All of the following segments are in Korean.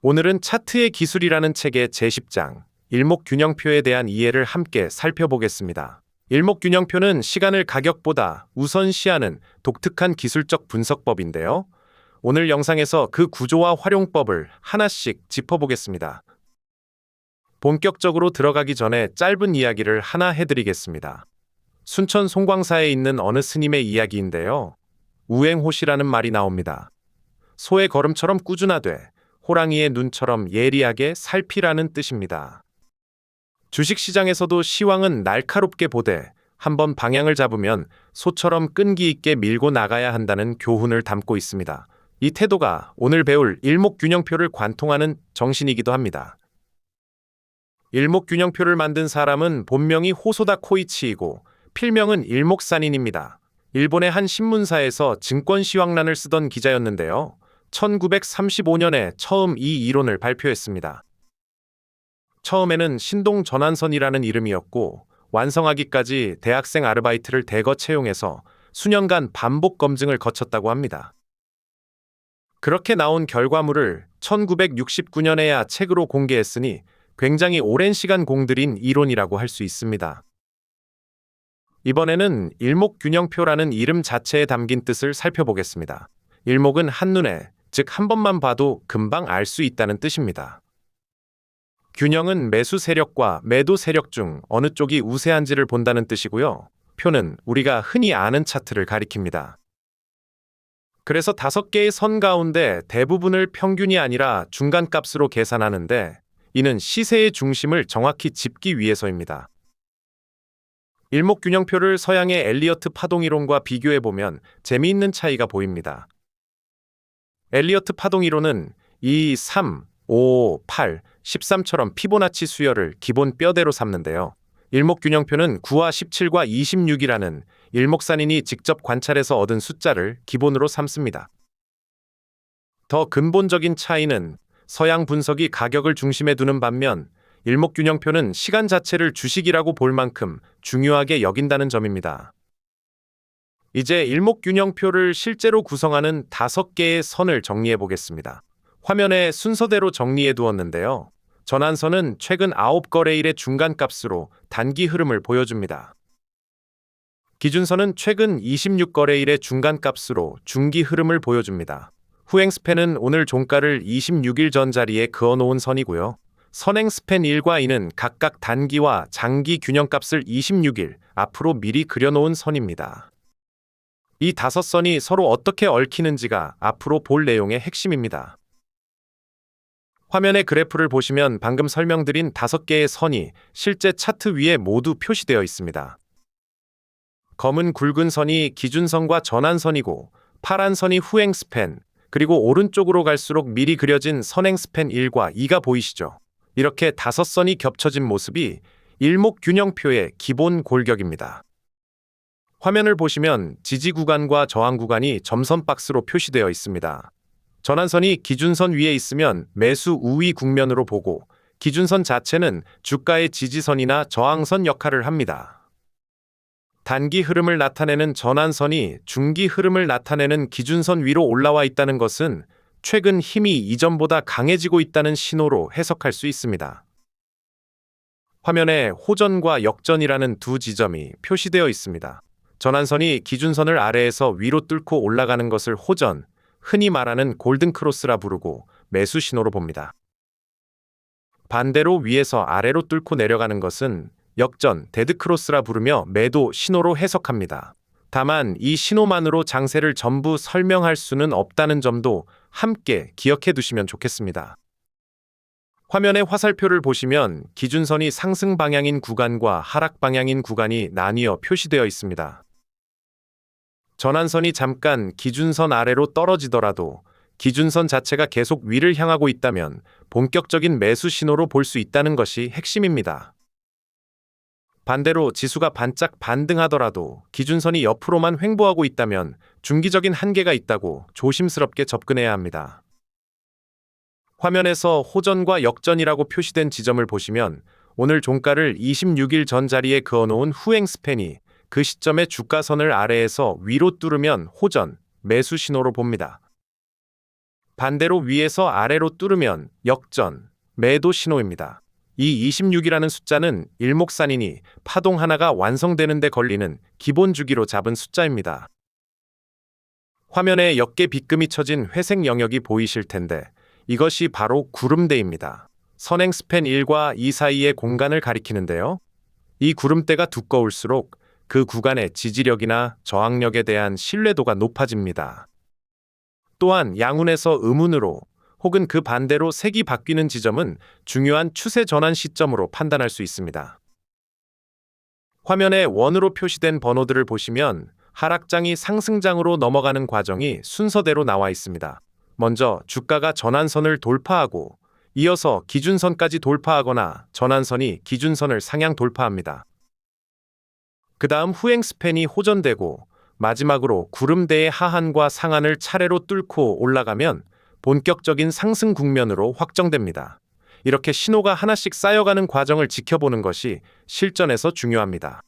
오늘은 차트의 기술이라는 책의 제10장, 일목균형표에 대한 이해를 함께 살펴보겠습니다. 일목균형표는 시간을 가격보다 우선시하는 독특한 기술적 분석법인데요. 오늘 영상에서 그 구조와 활용법을 하나씩 짚어보겠습니다. 본격적으로 들어가기 전에 짧은 이야기를 하나 해드리겠습니다. 순천 송광사에 있는 어느 스님의 이야기인데요. 우행호시라는 말이 나옵니다. 소의 걸음처럼 꾸준하되 호랑이의 눈처럼 예리하게 살피라는 뜻입니다. 주식시장에서도 시황은 날카롭게 보되 한번 방향을 잡으면 소처럼 끈기 있게 밀고 나가야 한다는 교훈을 담고 있습니다. 이 태도가 오늘 배울 일목균형표를 관통하는 정신이기도 합니다. 일목균형표를 만든 사람은 본명이 호소다 코이치이고 필명은 일목산인입니다. 일본의 한 신문사에서 증권시황란을 쓰던 기자였는데요. 1935년에 처음 이 이론을 발표했습니다. 처음에는 신동 전환선이라는 이름이었고 완성하기까지 대학생 아르바이트를 대거 채용해서 수년간 반복 검증을 거쳤다고 합니다. 그렇게 나온 결과물을 1969년에야 책으로 공개했으니 굉장히 오랜 시간 공들인 이론이라고 할 수 있습니다. 이번에는 일목균형표라는 이름 자체에 담긴 뜻을 살펴보겠습니다. 일목은 한눈에, 즉 한 번만 봐도 금방 알 수 있다는 뜻입니다. 균형은 매수 세력과 매도 세력 중 어느 쪽이 우세한지를 본다는 뜻이고요. 표는 우리가 흔히 아는 차트를 가리킵니다. 그래서 5개의 선 가운데 대부분을 평균이 아니라 중간값으로 계산하는데 이는 시세의 중심을 정확히 짚기 위해서입니다. 일목균형표를 서양의 엘리어트 파동이론과 비교해보면 재미있는 차이가 보입니다. 엘리어트 파동이론은 2, 3, 5, 8, 13처럼 피보나치 수열을 기본 뼈대로 삼는데요. 일목균형표는 9와 17과 26이라는 일목산인이 직접 관찰해서 얻은 숫자를 기본으로 삼습니다. 더 근본적인 차이는 서양 분석이 가격을 중심에 두는 반면 일목균형표는 시간 자체를 주식이라고 볼 만큼 중요하게 여긴다는 점입니다. 이제 일목균형표를 실제로 구성하는 5개의 선을 정리해 보겠습니다. 화면에 순서대로 정리해 두었는데요. 전환선은 최근 9거래일의 중간값으로 단기 흐름을 보여줍니다. 기준선은 최근 26거래일의 중간값으로 중기 흐름을 보여줍니다. 후행스팬은 오늘 종가를 26일 전 자리에 그어놓은 선이고요. 선행스팬 1과 2는 각각 단기와 장기 균형값을 26일 앞으로 미리 그려놓은 선입니다. 이 5선이 서로 어떻게 얽히는지가 앞으로 볼 내용의 핵심입니다. 화면의 그래프를 보시면 방금 설명드린 5개의 선이 실제 차트 위에 모두 표시되어 있습니다. 검은 굵은 선이 기준선과 전환선이고 파란 선이 후행스팬, 그리고 오른쪽으로 갈수록 미리 그려진 선행스팬 1과 2가 보이시죠? 이렇게 5선이 겹쳐진 모습이 일목균형표의 기본 골격입니다. 화면을 보시면 지지 구간과 저항 구간이 점선 박스로 표시되어 있습니다. 전환선이 기준선 위에 있으면 매수 우위 국면으로 보고 기준선 자체는 주가의 지지선이나 저항선 역할을 합니다. 단기 흐름을 나타내는 전환선이 중기 흐름을 나타내는 기준선 위로 올라와 있다는 것은 최근 힘이 이전보다 강해지고 있다는 신호로 해석할 수 있습니다. 화면에 호전과 역전이라는 두 지점이 표시되어 있습니다. 전환선이 기준선을 아래에서 위로 뚫고 올라가는 것을 호전, 흔히 말하는 골든크로스라 부르고 매수 신호로 봅니다. 반대로 위에서 아래로 뚫고 내려가는 것은 역전, 데드크로스라 부르며 매도 신호로 해석합니다. 다만 이 신호만으로 장세를 전부 설명할 수는 없다는 점도 함께 기억해 두시면 좋겠습니다. 화면의 화살표를 보시면 기준선이 상승 방향인 구간과 하락 방향인 구간이 나뉘어 표시되어 있습니다. 전환선이 잠깐 기준선 아래로 떨어지더라도 기준선 자체가 계속 위를 향하고 있다면 본격적인 매수 신호로 볼 수 있다는 것이 핵심입니다. 반대로 지수가 반짝 반등하더라도 기준선이 옆으로만 횡보하고 있다면 중기적인 한계가 있다고 조심스럽게 접근해야 합니다. 화면에서 호전과 역전이라고 표시된 지점을 보시면 오늘 종가를 26일 전 자리에 그어놓은 후행스팬이 그 시점에 주가선을 아래에서 위로 뚫으면 호전, 매수 신호로 봅니다. 반대로 위에서 아래로 뚫으면 역전, 매도 신호입니다. 이 26이라는 숫자는 일목산이니 파동 하나가 완성되는 데 걸리는 기본 주기로 잡은 숫자입니다. 화면에 옅게 빗금이 쳐진 회색 영역이 보이실 텐데 이것이 바로 구름대입니다. 선행 스팬 1과 2 사이의 공간을 가리키는데요. 이 구름대가 두꺼울수록 그 구간의 지지력이나 저항력에 대한 신뢰도가 높아집니다. 또한 양운에서 음운으로 혹은 그 반대로 색이 바뀌는 지점은 중요한 추세 전환 시점으로 판단할 수 있습니다. 화면에 원으로 표시된 번호들을 보시면 하락장이 상승장으로 넘어가는 과정이 순서대로 나와 있습니다. 먼저 주가가 전환선을 돌파하고 이어서 기준선까지 돌파하거나 전환선이 기준선을 상향 돌파합니다. 그 다음 후행 스팬이 호전되고 마지막으로 구름대의 하한과 상한을 차례로 뚫고 올라가면 본격적인 상승 국면으로 확정됩니다. 이렇게 신호가 하나씩 쌓여가는 과정을 지켜보는 것이 실전에서 중요합니다.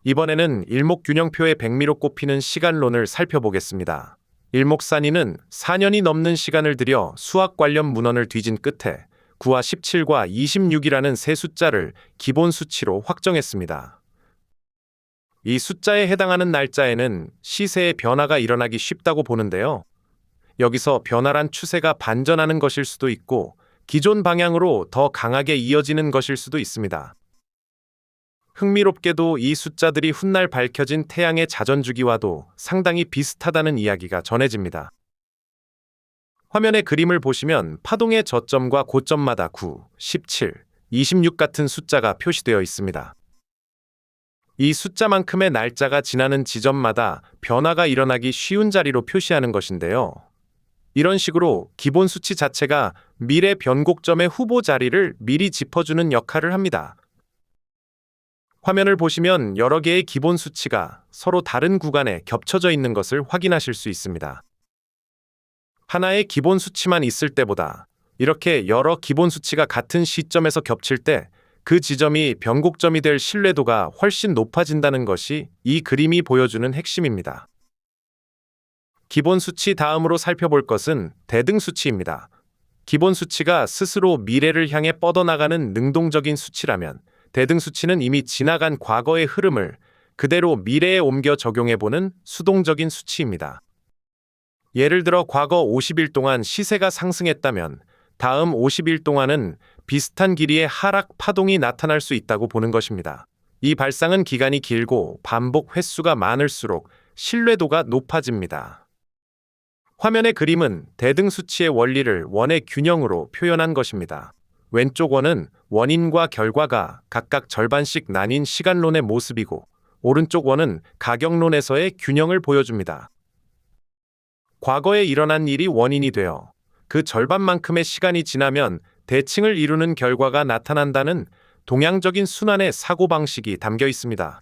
이번에는 일목균형표의 백미로 꼽히는 시간론을 살펴보겠습니다. 일목산인은 4년이 넘는 시간을 들여 수학 관련 문헌을 뒤진 끝에 9와 17과 26이라는 세 숫자를 기본 수치로 확정했습니다. 이 숫자에 해당하는 날짜에는 시세의 변화가 일어나기 쉽다고 보는데요. 여기서 변화란 추세가 반전하는 것일 수도 있고 기존 방향으로 더 강하게 이어지는 것일 수도 있습니다. 흥미롭게도 이 숫자들이 훗날 밝혀진 태양의 자전주기와도 상당히 비슷하다는 이야기가 전해집니다. 화면의 그림을 보시면 파동의 저점과 고점마다 9, 17, 26 같은 숫자가 표시되어 있습니다. 이 숫자만큼의 날짜가 지나는 지점마다 변화가 일어나기 쉬운 자리로 표시하는 것인데요. 이런 식으로 기본 수치 자체가 미래 변곡점의 후보 자리를 미리 짚어주는 역할을 합니다. 화면을 보시면 여러 개의 기본 수치가 서로 다른 구간에 겹쳐져 있는 것을 확인하실 수 있습니다. 하나의 기본 수치만 있을 때보다 이렇게 여러 기본 수치가 같은 시점에서 겹칠 때 그 지점이 변곡점이 될 신뢰도가 훨씬 높아진다는 것이 이 그림이 보여주는 핵심입니다. 기본 수치 다음으로 살펴볼 것은 대등 수치입니다. 기본 수치가 스스로 미래를 향해 뻗어나가는 능동적인 수치라면 대등 수치는 이미 지나간 과거의 흐름을 그대로 미래에 옮겨 적용해보는 수동적인 수치입니다. 예를 들어 과거 50일 동안 시세가 상승했다면 다음 50일 동안은 비슷한 길이의 하락 파동이 나타날 수 있다고 보는 것입니다. 이 발상은 기간이 길고 반복 횟수가 많을수록 신뢰도가 높아집니다. 화면의 그림은 대등 수치의 원리를 원의 균형으로 표현한 것입니다. 왼쪽 원은 원인과 결과가 각각 절반씩 나뉜 시간론의 모습이고 오른쪽 원은 가격론에서의 균형을 보여줍니다. 과거에 일어난 일이 원인이 되어 그 절반만큼의 시간이 지나면 대칭을 이루는 결과가 나타난다는 동양적인 순환의 사고방식이 담겨 있습니다.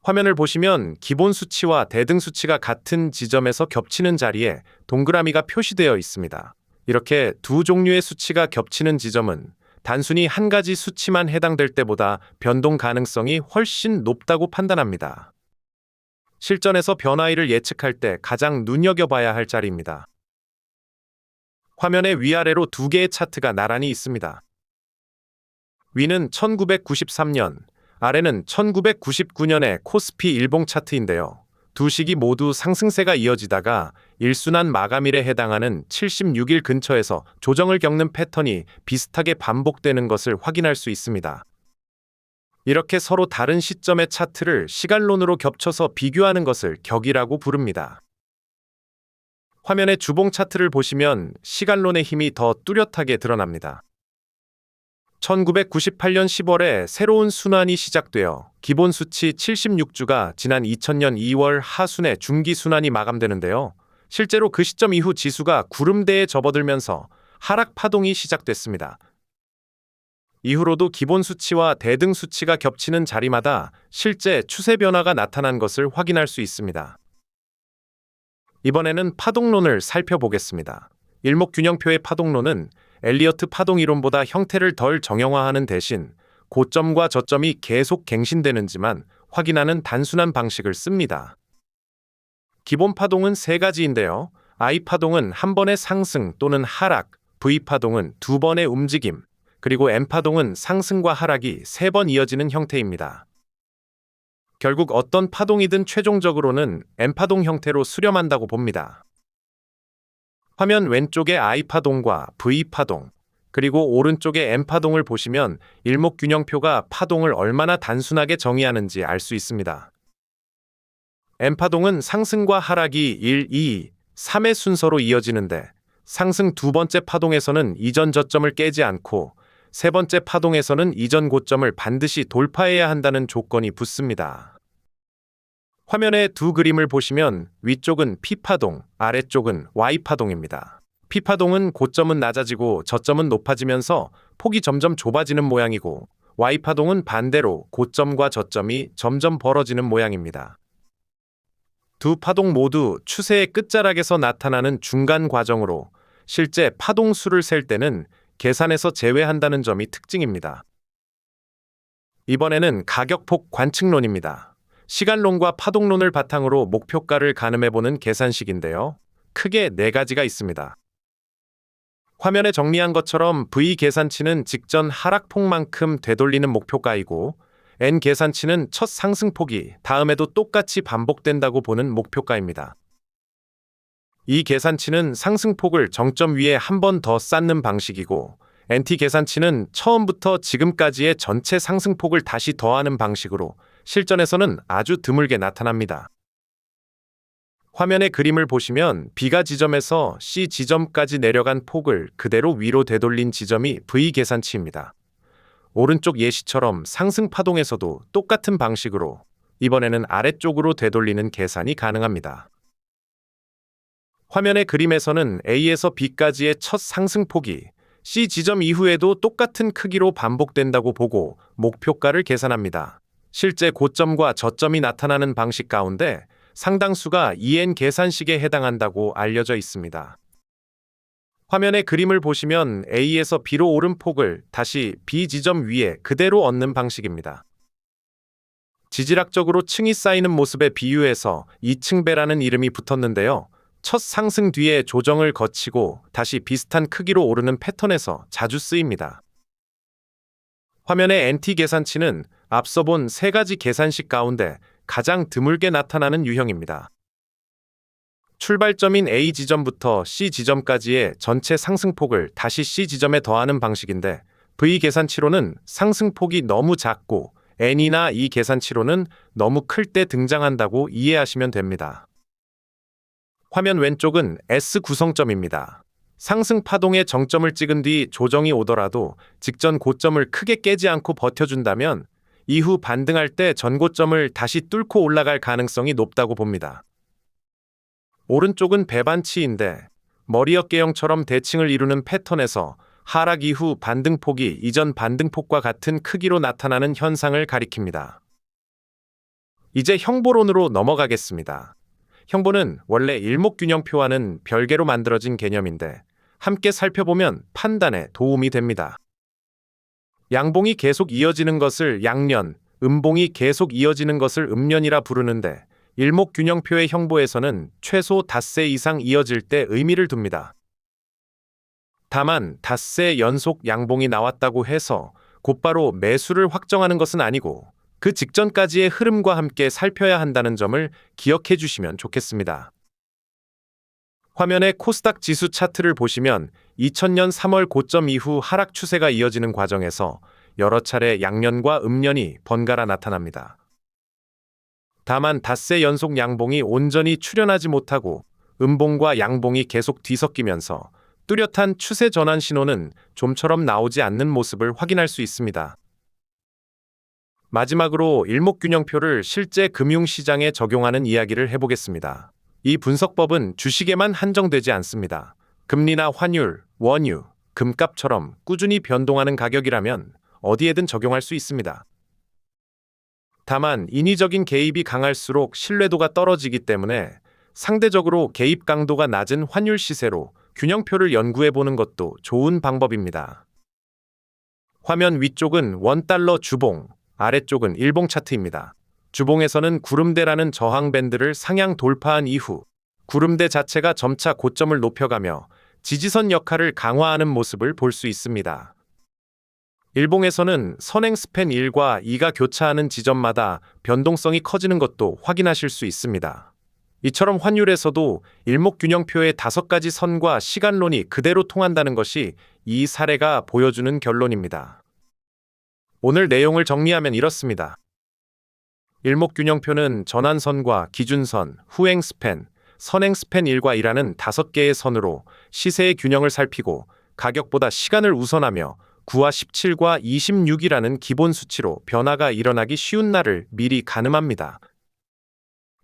화면을 보시면 기본 수치와 대등 수치가 같은 지점에서 겹치는 자리에 동그라미가 표시되어 있습니다. 이렇게 두 종류의 수치가 겹치는 지점은 단순히 한 가지 수치만 해당될 때보다 변동 가능성이 훨씬 높다고 판단합니다. 실전에서 변화일을 예측할 때 가장 눈여겨봐야 할 자리입니다. 화면의 위아래로 두 개의 차트가 나란히 있습니다. 위는 1993년, 아래는 1999년의 코스피 일봉 차트인데요. 두 식이 모두 상승세가 이어지다가 일순환 마감일에 해당하는 76일 근처에서 조정을 겪는 패턴이 비슷하게 반복되는 것을 확인할 수 있습니다. 이렇게 서로 다른 시점의 차트를 시간론으로 겹쳐서 비교하는 것을 격이라고 부릅니다. 화면의 주봉 차트를 보시면 시간론의 힘이 더 뚜렷하게 드러납니다. 1998년 10월에 새로운 순환이 시작되어 기본 수치 76주가 지난 2000년 2월 하순에 중기 순환이 마감되는데요. 실제로 그 시점 이후 지수가 구름대에 접어들면서 하락 파동이 시작됐습니다. 이후로도 기본 수치와 대등 수치가 겹치는 자리마다 실제 추세 변화가 나타난 것을 확인할 수 있습니다. 이번에는 파동론을 살펴보겠습니다. 일목균형표의 파동론은 엘리어트 파동 이론보다 형태를 덜 정형화하는 대신 고점과 저점이 계속 갱신되는지만 확인하는 단순한 방식을 씁니다. 기본 파동은 세 가지인데요. I 파동은 한 번의 상승 또는 하락, V 파동은 두 번의 움직임, 그리고 M 파동은 상승과 하락이 세 번 이어지는 형태입니다. 결국 어떤 파동이든 최종적으로는 M 파동 형태로 수렴한다고 봅니다. 화면 왼쪽의 I 파동과 V 파동, 그리고 오른쪽의 M 파동을 보시면 일목균형표가 파동을 얼마나 단순하게 정의하는지 알 수 있습니다. M 파동은 상승과 하락이 1, 2, 3의 순서로 이어지는데 상승 두 번째 파동에서는 이전 저점을 깨지 않고 세 번째 파동에서는 이전 고점을 반드시 돌파해야 한다는 조건이 붙습니다. 화면의 두 그림을 보시면 위쪽은 P파동, 아래쪽은 Y파동입니다. P파동은 고점은 낮아지고 저점은 높아지면서 폭이 점점 좁아지는 모양이고 Y파동은 반대로 고점과 저점이 점점 벌어지는 모양입니다. 두 파동 모두 추세의 끝자락에서 나타나는 중간 과정으로 실제 파동 수를 셀 때는 계산에서 제외한다는 점이 특징입니다. 이번에는 가격폭 관측론입니다. 시간론과 파동론을 바탕으로 목표가를 가늠해보는 계산식인데요. 크게 네 가지가 있습니다. 화면에 정리한 것처럼 V 계산치는 직전 하락폭만큼 되돌리는 목표가이고 N 계산치는 첫 상승폭이 다음에도 똑같이 반복된다고 보는 목표가입니다. 이 계산치는 상승폭을 정점 위에 한 번 더 쌓는 방식이고 NT 계산치는 처음부터 지금까지의 전체 상승폭을 다시 더하는 방식으로 실전에서는 아주 드물게 나타납니다. 화면의 그림을 보시면 B가 지점에서 C 지점까지 내려간 폭을 그대로 위로 되돌린 지점이 V 계산치입니다. 오른쪽 예시처럼 상승 파동에서도 똑같은 방식으로 이번에는 아래쪽으로 되돌리는 계산이 가능합니다. 화면의 그림에서는 A에서 B까지의 첫 상승폭이 C 지점 이후에도 똑같은 크기로 반복된다고 보고 목표가를 계산합니다. 실제 고점과 저점이 나타나는 방식 가운데 상당수가 EN 계산식에 해당한다고 알려져 있습니다. 화면의 그림을 보시면 A에서 B로 오른 폭을 다시 B 지점 위에 그대로 얻는 방식입니다. 지질학적으로 층이 쌓이는 모습에 비유해서 2층배라는 이름이 붙었는데요. 첫 상승 뒤에 조정을 거치고 다시 비슷한 크기로 오르는 패턴에서 자주 쓰입니다. 화면의 NT 계산치는 앞서 본 세 가지 계산식 가운데 가장 드물게 나타나는 유형입니다. 출발점인 A 지점부터 C 지점까지의 전체 상승폭을 다시 C 지점에 더하는 방식인데 V 계산치로는 상승폭이 너무 작고 N이나 E 계산치로는 너무 클 때 등장한다고 이해하시면 됩니다. 화면 왼쪽은 S 구성점입니다. 상승 파동의 정점을 찍은 뒤 조정이 오더라도 직전 고점을 크게 깨지 않고 버텨준다면 이후 반등할 때 전고점을 다시 뚫고 올라갈 가능성이 높다고 봅니다. 오른쪽은 배반치인데 머리 어깨형처럼 대칭을 이루는 패턴에서 하락 이후 반등폭이 이전 반등폭과 같은 크기로 나타나는 현상을 가리킵니다. 이제 형보론으로 넘어가겠습니다. 형보는 원래 일목균형표와는 별개로 만들어진 개념인데 함께 살펴보면 판단에 도움이 됩니다. 양봉이 계속 이어지는 것을 양년, 음봉이 계속 이어지는 것을 음년이라 부르는데 일목균형표의 형보에서는 최소 닷새 이상 이어질 때 의미를 둡니다. 다만 닷새 연속 양봉이 나왔다고 해서 곧바로 매수를 확정하는 것은 아니고 그 직전까지의 흐름과 함께 살펴야 한다는 점을 기억해 주시면 좋겠습니다. 화면의 코스닥 지수 차트를 보시면 2000년 3월 고점 이후 하락 추세가 이어지는 과정에서 여러 차례 양년과 음년이 번갈아 나타납니다. 다만 닷새 연속 양봉이 온전히 출현하지 못하고 음봉과 양봉이 계속 뒤섞이면서 뚜렷한 추세 전환 신호는 좀처럼 나오지 않는 모습을 확인할 수 있습니다. 마지막으로 일목균형표를 실제 금융시장에 적용하는 이야기를 해보겠습니다. 이 분석법은 주식에만 한정되지 않습니다. 금리나 환율, 원유, 금값처럼 꾸준히 변동하는 가격이라면 어디에든 적용할 수 있습니다. 다만 인위적인 개입이 강할수록 신뢰도가 떨어지기 때문에 상대적으로 개입 강도가 낮은 환율 시세로 균형표를 연구해보는 것도 좋은 방법입니다. 화면 위쪽은 원달러 주봉, 아래쪽은 일봉 차트입니다. 주봉에서는 구름대라는 저항 밴드를 상향 돌파한 이후 구름대 자체가 점차 고점을 높여가며 지지선 역할을 강화하는 모습을 볼 수 있습니다. 일봉에서는 선행 스팬 1과 2가 교차하는 지점마다 변동성이 커지는 것도 확인하실 수 있습니다. 이처럼 환율에서도 일목균형표의 5가지 선과 시간론이 그대로 통한다는 것이 이 사례가 보여주는 결론입니다. 오늘 내용을 정리하면 이렇습니다. 일목균형표는 전환선과 기준선, 후행 스팬, 선행 스팬 1과 2라는 5개의 선으로 시세의 균형을 살피고 가격보다 시간을 우선하며 9와 17과 26이라는 기본 수치로 변화가 일어나기 쉬운 날을 미리 가늠합니다.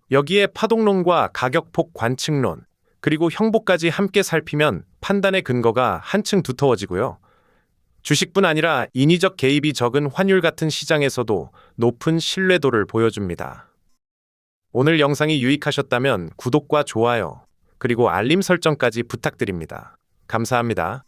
여기에 파동론과 가격폭 관측론, 그리고 형보까지 함께 살피면 판단의 근거가 한층 두터워지고요. 주식뿐 아니라 인위적 개입이 적은 환율 같은 시장에서도 높은 신뢰도를 보여줍니다. 오늘 영상이 유익하셨다면 구독과 좋아요, 그리고 알림 설정까지 부탁드립니다. 감사합니다.